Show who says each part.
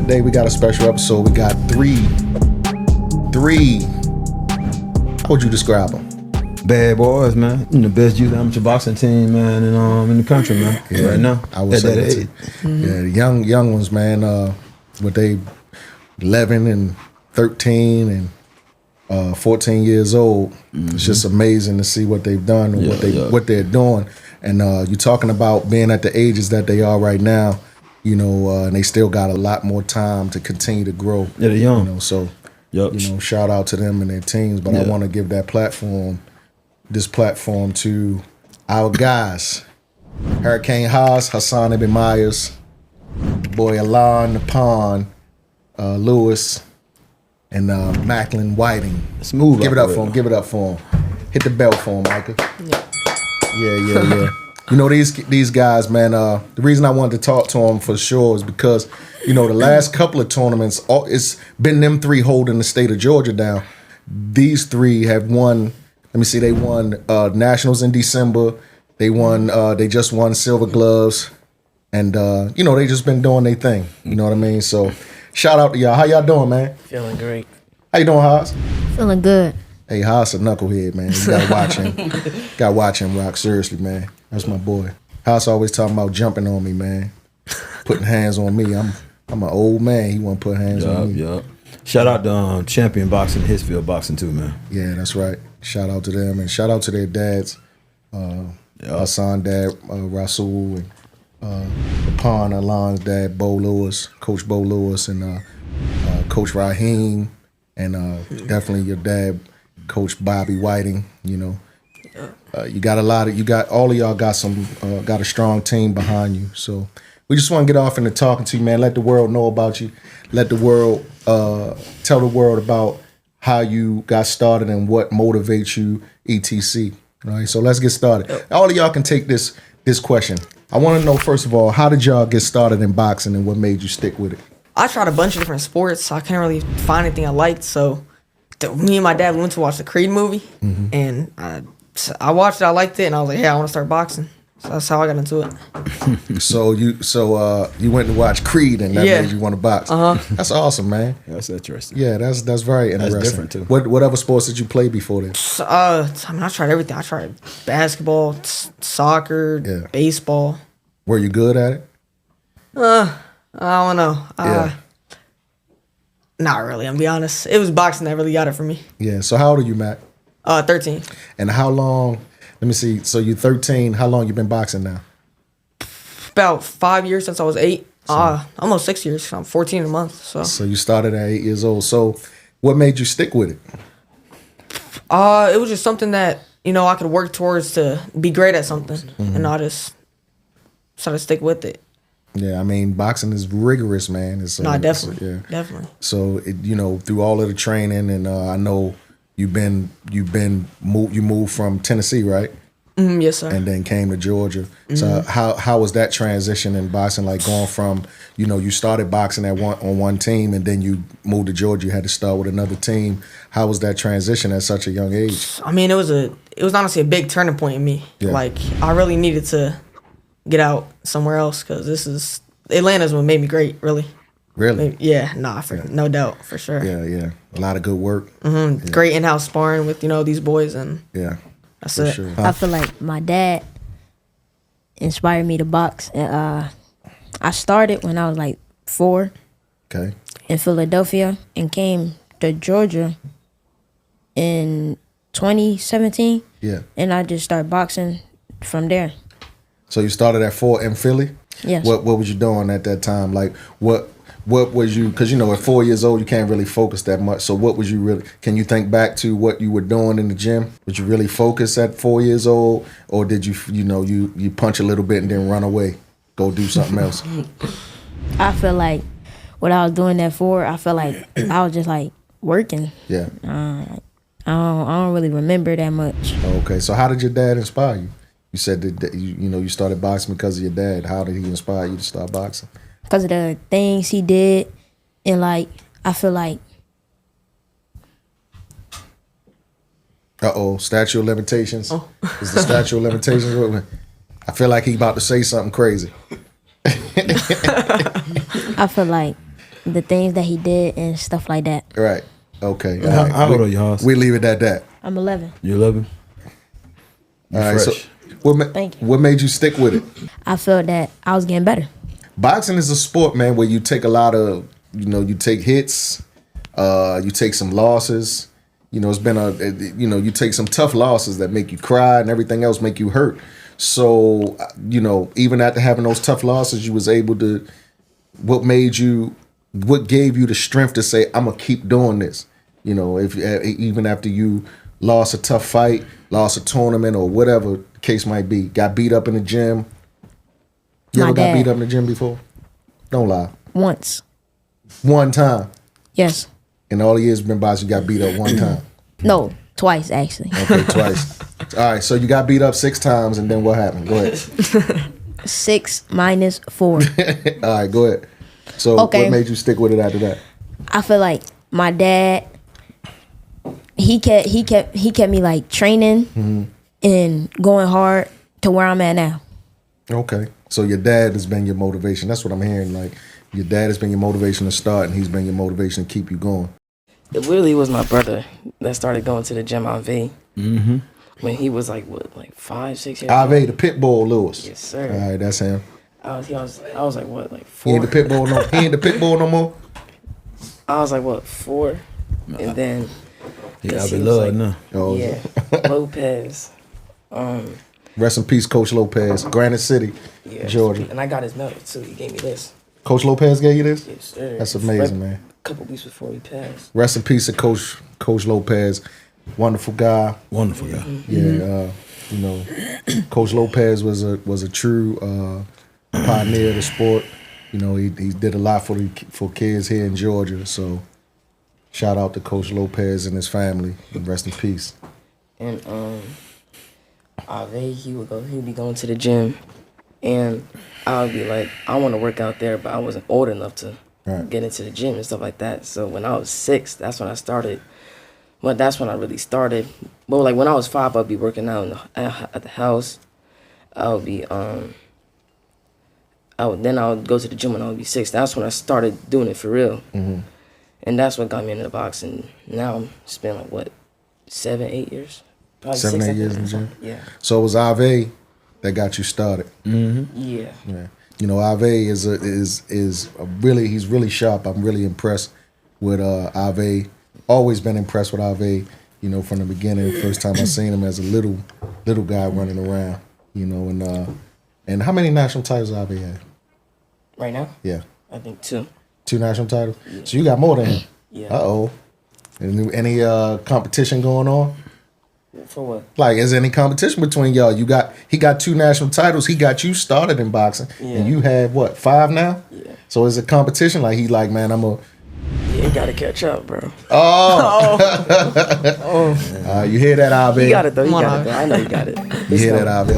Speaker 1: today we got a special episode. We got three. How would you describe them?
Speaker 2: Bad boys, man. The best youth amateur boxing team, man, in the country, man.
Speaker 1: Yeah,
Speaker 2: right now.
Speaker 1: I would say that too. Yeah, the young ones, man. What they 11 and 13 and 14 years old. It's just amazing to see what they've done and what they're doing. And you're talking about being at the ages that they are right now, and they still got a lot more time to continue to grow.
Speaker 2: Yeah, they're young.
Speaker 1: So shout out to them and their teams. But I want to give this platform to our guys. Hurricane Hasan Ibn Myers, boy Ahlon Lewis, and Maclin Whiting.
Speaker 2: Smooth.
Speaker 1: Give it up for him. Give it up for him. Hit the bell for him, Micah. Yeah. These guys, man. The reason I wanted to talk to them for sure is because the last couple of tournaments, it's been them three holding the state of Georgia down. These three have won. Let me see. They won nationals in December. They won. They just won silver gloves, and they just been doing their thing. You know what I mean? So, shout out to y'all. How y'all doing, man?
Speaker 3: Feeling great.
Speaker 1: How you doing, Haas?
Speaker 4: Feeling good.
Speaker 1: Hey, Haas a knucklehead, man. You gotta watch him. Gotta watch him rock. Seriously, man. That's my boy. Haas always talking about jumping on me, man. Putting hands on me. I'm an old man. He want to put hands on me.
Speaker 2: Yup. Shout out to Champion Boxing, Hisfield Boxing too, man.
Speaker 1: Yeah, that's right. Shout out to them and shout out to their dads. Hasan dad, Rasul, and upon Ahlon's dad, Bo Lewis, Coach Bo Lewis, and Coach Raheem, and definitely your dad, Coach Bobby Whiting. You got all of y'all got a strong team behind you. So we just want to get off into talking to you, man. Let the world know about you. Let the world tell the world about how you got started and what motivates you, etc. All right, so let's get started. All of y'all can take this question. I want to know, first of all, how did y'all get started in boxing and what made you stick with it?
Speaker 3: I tried a bunch of different sports, so I couldn't really find anything I liked. So me and my dad went to watch the Creed movie, and I watched it, I liked it, and I was like, hey, I want to start boxing. So that's how I got into it.
Speaker 1: So you went to watch Creed, and that made you want to box. That's awesome, man.
Speaker 2: That's interesting.
Speaker 1: Yeah, that's very interesting.
Speaker 2: That's different too.
Speaker 1: What other sports did you play before this?
Speaker 3: I tried everything. I tried basketball, soccer, baseball.
Speaker 1: Were you good at it?
Speaker 3: I don't know. Not really, I'm gonna be honest. It was boxing that really got it for me.
Speaker 1: Yeah. So how old are you, Matt?
Speaker 3: 13.
Speaker 1: And how long? Let me see. So you're 13. How long you been boxing now?
Speaker 3: About 5 years since I was 8. Almost 6 years. I'm 14 a month. So
Speaker 1: you started at 8 years old. So what made you stick with it?
Speaker 3: It was just something that I could work towards to be great at something, and I just started to stick with it.
Speaker 1: Yeah, I mean, boxing is rigorous, man.
Speaker 3: Definitely.
Speaker 1: So through all of the training, and I know you moved from Tennessee, right?
Speaker 3: Yes, sir.
Speaker 1: And then came to Georgia. So how was that transition in boxing? Like going from you started boxing on one team, and then you moved to Georgia. You had to start with another team. How was that transition at such a young age?
Speaker 3: I mean, it was honestly a big turning point in me.
Speaker 1: Yeah.
Speaker 3: Like I really needed to get out somewhere else because Atlanta's what made me great, really.
Speaker 1: Really?
Speaker 3: Yeah, no doubt, for sure.
Speaker 1: Yeah. A lot of good work.
Speaker 3: Great in-house sparring with, these boys, and that's it.
Speaker 1: Sure.
Speaker 4: I feel like my dad inspired me to box. And I started when I was like 4 in Philadelphia and came to Georgia in 2017.
Speaker 1: Yeah.
Speaker 4: And I just started boxing from there.
Speaker 1: So you started at 4 in Philly?
Speaker 4: Yes.
Speaker 1: What was you doing at that time? Like what was you, because at 4 years old you can't really focus that much. So what was you really, can you think back to what you were doing in the gym? Did you really focus at 4 years old, or did you you punch a little bit and then run away, go do something else?
Speaker 4: I feel like what I was doing that for, I felt like I was just like working.
Speaker 1: Yeah.
Speaker 4: I don't really remember that much.
Speaker 1: Okay, so how did your dad inspire you? You said that you started boxing because of your dad. How did he inspire you to start boxing?
Speaker 4: Because of the things he did, and like I feel like.
Speaker 1: Statute of limitations. Is the statute of limitations with me? I feel like he about to say something crazy.
Speaker 4: I feel like the things that he did and stuff like that.
Speaker 1: Right. Okay.
Speaker 2: How,
Speaker 1: right.
Speaker 2: how old are you, Haas?
Speaker 1: We leave it at that.
Speaker 4: I'm 11.
Speaker 2: You 11? You
Speaker 1: All right. So,
Speaker 2: fresh.
Speaker 4: Thank you.
Speaker 1: what made you stick with it?
Speaker 4: I felt that I was getting better.
Speaker 1: Boxing is a sport, man, where you take a lot of, you take hits, you take some losses. It's been you take some tough losses that make you cry and everything else make you hurt. So, even after having those tough losses, you was able to, what gave you the strength to say, I'm going to keep doing this? If even after you lost a tough fight, lost a tournament or whatever the case might be, got beat up in the gym. You
Speaker 4: My
Speaker 1: ever got
Speaker 4: dad.
Speaker 1: beat up in the gym before? Don't lie.
Speaker 4: Once.
Speaker 1: One time.
Speaker 4: Yes.
Speaker 1: In all the years you've been boxing, you got beat up one time.
Speaker 4: No, twice actually.
Speaker 1: Okay, twice. All right, so you got beat up 6 times, and then what happened? Go ahead.
Speaker 4: 6 minus 4.
Speaker 1: All right, go ahead. So
Speaker 4: Okay.
Speaker 1: what made you stick with it after that?
Speaker 4: I feel like my dad, he kept me like training and going hard to where I'm at now.
Speaker 1: Okay. So your dad has been your motivation. That's what I'm hearing. Like, your dad has been your motivation to start, and he's been your motivation to keep you going.
Speaker 5: It really was my brother that started going to the gym Ave when he was like 5, 6 years old.
Speaker 1: Ave, the pit bull Lewis.
Speaker 5: Yes, sir.
Speaker 1: All right, that's him.
Speaker 5: I was like what, like
Speaker 1: He ain't
Speaker 5: 4?
Speaker 1: the pit bull no. He ain't the pit bull no more.
Speaker 5: I was like what, 4, and then
Speaker 2: Yeah, I
Speaker 5: he
Speaker 2: be
Speaker 5: was
Speaker 2: love
Speaker 5: like,
Speaker 2: now.
Speaker 1: Oh,
Speaker 5: yeah, Lopez.
Speaker 1: Rest in peace, Coach Lopez, Granite City,
Speaker 5: Yeah,
Speaker 1: Georgia.
Speaker 5: and I got his medal too. He gave me this.
Speaker 1: Coach Lopez gave you this?
Speaker 5: Yes, sir.
Speaker 1: That's amazing, man.
Speaker 5: A couple weeks before he passed.
Speaker 1: Rest in peace to Coach Lopez, wonderful guy.
Speaker 2: Wonderful guy.
Speaker 1: Yeah, Coach Lopez was a true pioneer of the sport. He did a lot for kids here in Georgia. So shout out to Coach Lopez and his family. And rest in peace.
Speaker 5: And Ave, he would be going to the gym, and I would be like, I want to work out there, but I wasn't old enough to
Speaker 1: Right.
Speaker 5: get into the gym and stuff like that. So when I was 6, that's when I started. Well, that's when I really started. But like when I was 5, I'd be working out at the house. I would be I would go to the gym when I would be 6. That's when I started doing it for real.
Speaker 1: Mm-hmm.
Speaker 5: And that's what got me into the boxing. Now I'm spending like what, 7, 8 years? Probably
Speaker 1: 7,
Speaker 5: 6,
Speaker 1: 8 years in the gym.
Speaker 5: Yeah.
Speaker 1: So it was Ave that got you started.
Speaker 5: Yeah.
Speaker 1: Yeah. Ave is he's really sharp. I'm really impressed with Ave. Always been impressed with Ave, from the beginning. First time I seen him as a little guy running around, and how many national titles Ave had?
Speaker 5: Right now?
Speaker 1: Yeah.
Speaker 5: I think 2.
Speaker 1: 2 national titles. Yeah. So you got more than him.
Speaker 5: Yeah.
Speaker 1: Uh-oh. Any competition going on?
Speaker 5: For what?
Speaker 1: Like, is there any competition between y'all? He got 2 national titles. He got you started in boxing, and you had what, 5 now?
Speaker 5: Yeah.
Speaker 1: So is it competition? Like he like, man, I'm a.
Speaker 5: Yeah, you gotta catch up, bro.
Speaker 1: Oh. You hear that, Ave?
Speaker 5: You got it though. You
Speaker 3: Come on,
Speaker 5: got it though. I know you got it.
Speaker 1: You hear that, Ave?